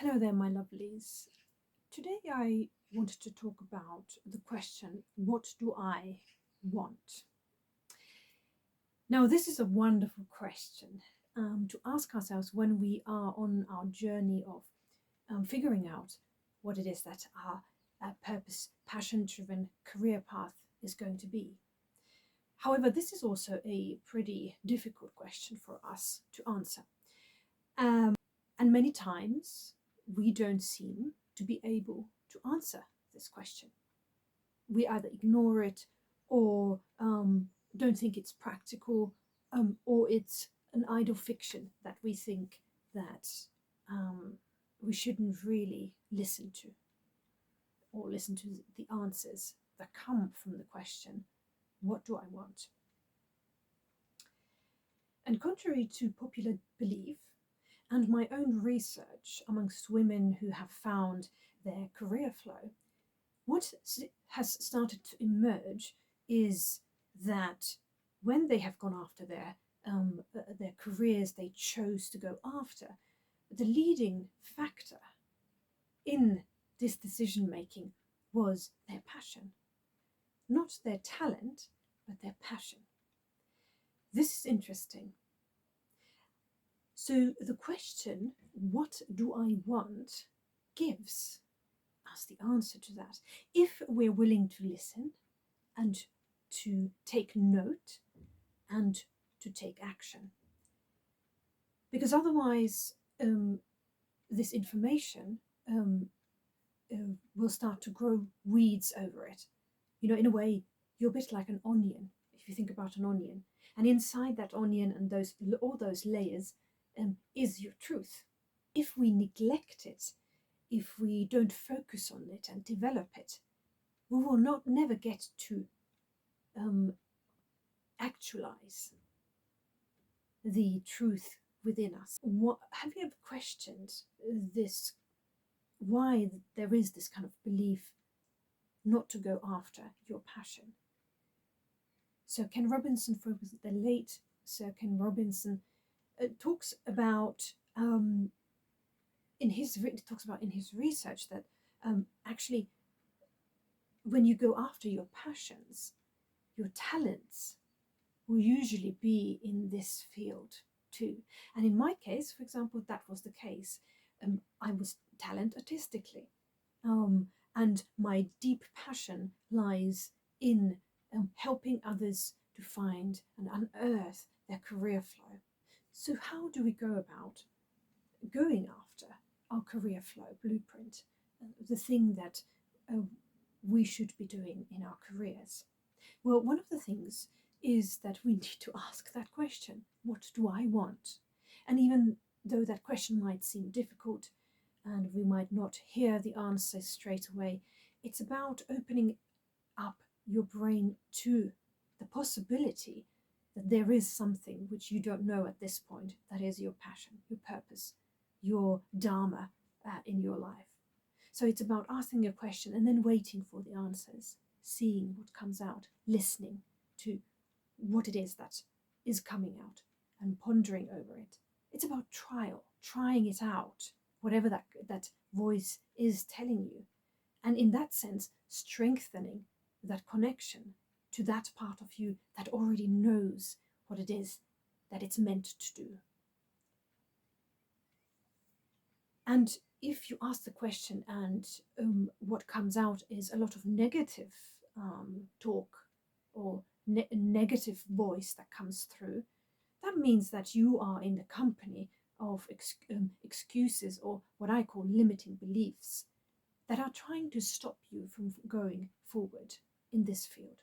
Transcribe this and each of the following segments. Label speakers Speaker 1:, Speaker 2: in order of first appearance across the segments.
Speaker 1: Hello there, my lovelies. Today I wanted to talk about the question, what do I want? Now, this is a wonderful question to ask ourselves when we are on our journey of figuring out what it is that our purpose, passion driven career path is going to be. However, this is also a pretty difficult question for us to answer. And many times we don't seem to be able to answer this question. We either ignore it or don't think it's practical, or it's an idle fiction that we think that we shouldn't really listen to, or listen to the answers that come from the question, what do I want? And contrary to popular belief, and my own research amongst women who have found their career flow, what has started to emerge is that when they have gone after their careers they chose to go after, the leading factor in this decision making was their passion. Not their talent, but their passion. This is interesting. So the question, what do I want, gives us the answer to that. If we're willing to listen and to take note and to take action. Because otherwise, this information will start to grow weeds over it. You know, in a way, you're a bit like an onion, if you think about an onion. And inside that onion and all those layers is your truth. If we neglect it, if we don't focus on it and develop it, we will never get to actualize the truth within us. Have you ever questioned this? Why there is this kind of belief not to go after your passion? Sir Ken Robinson, for example, the late Sir Ken Robinson, talks about in his research that actually when you go after your passions, your talents will usually be in this field too. And in my case, for example, that was the case. I was talent artistically, and my deep passion lies in helping others to find and unearth their career flow. So how do we go about going after our career flow blueprint, the thing that we should be doing in our careers? Well, one of the things is that we need to ask that question, what do I want? And even though that question might seem difficult and we might not hear the answer straight away, it's about opening up your brain to the possibility that there is something which you don't know at this point that is your passion, your purpose, your dharma in your life. So it's about asking a question and then waiting for the answers, seeing what comes out, listening to what it is that is coming out and pondering over it. It's about trying it out, whatever that voice is telling you. And in that sense, strengthening that connection to that part of you that already knows what it is that it's meant to do. And if you ask the question and what comes out is a lot of negative talk or negative voice that comes through, that means that you are in the company of excuses, or what I call limiting beliefs, that are trying to stop you from going forward in this field.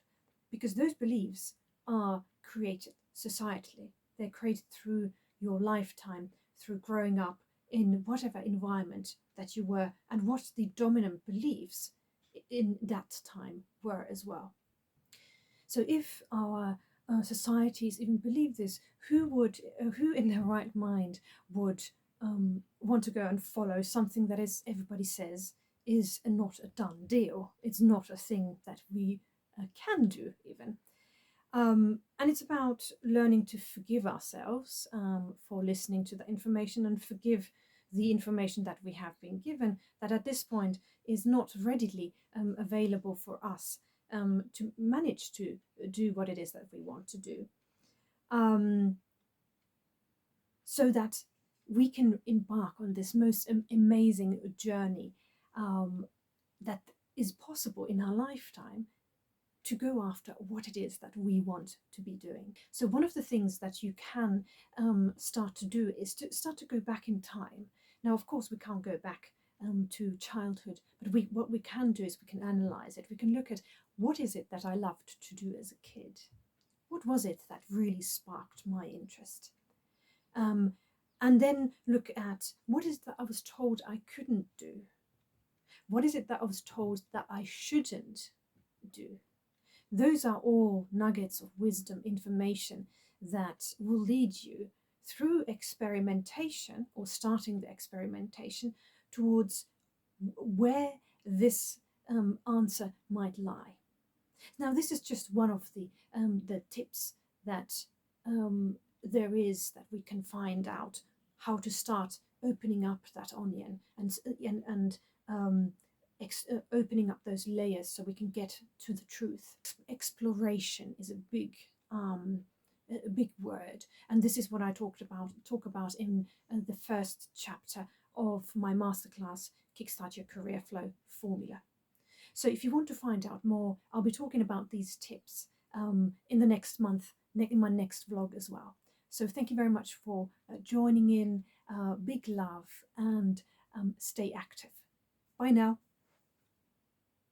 Speaker 1: Because those beliefs are created societally. They're created through your lifetime, through growing up in whatever environment that you were, and what the dominant beliefs in that time were as well. So if our societies even believe this, who in their right mind would want to go and follow something that is, everybody says, is not a done deal? It's not a thing that we can do even. And it's about learning to forgive ourselves for listening to that information, and forgive the information that we have been given, that at this point is not readily available for us to manage to do what it is that we want to do. So that we can embark on this most amazing journey that is possible in our lifetime, to go after what it is that we want to be doing. So one of the things that you can start to do is to start to go back in time. Now, of course, we can't go back to childhood, but what we can do is we can analyze it. We can look at, what is it that I loved to do as a kid? What was it that really sparked my interest? And then look at, what is it that I was told I couldn't do? What is it that I was told that I shouldn't do? Those are all nuggets of wisdom, information that will lead you through experimentation, or starting the experimentation, towards where this answer might lie. Now, this is just one of the tips that there is, that we can find out how to start opening up that onion and opening up those layers, so we can get to the truth. Exploration is a big word, and this is what I talk about in the first chapter of my masterclass, Kickstart Your Career Flow Formula. So if you want to find out more, I'll be talking about these tips in the next month, in my next vlog as well. So thank you very much for joining in. Big love, and stay active. Bye now.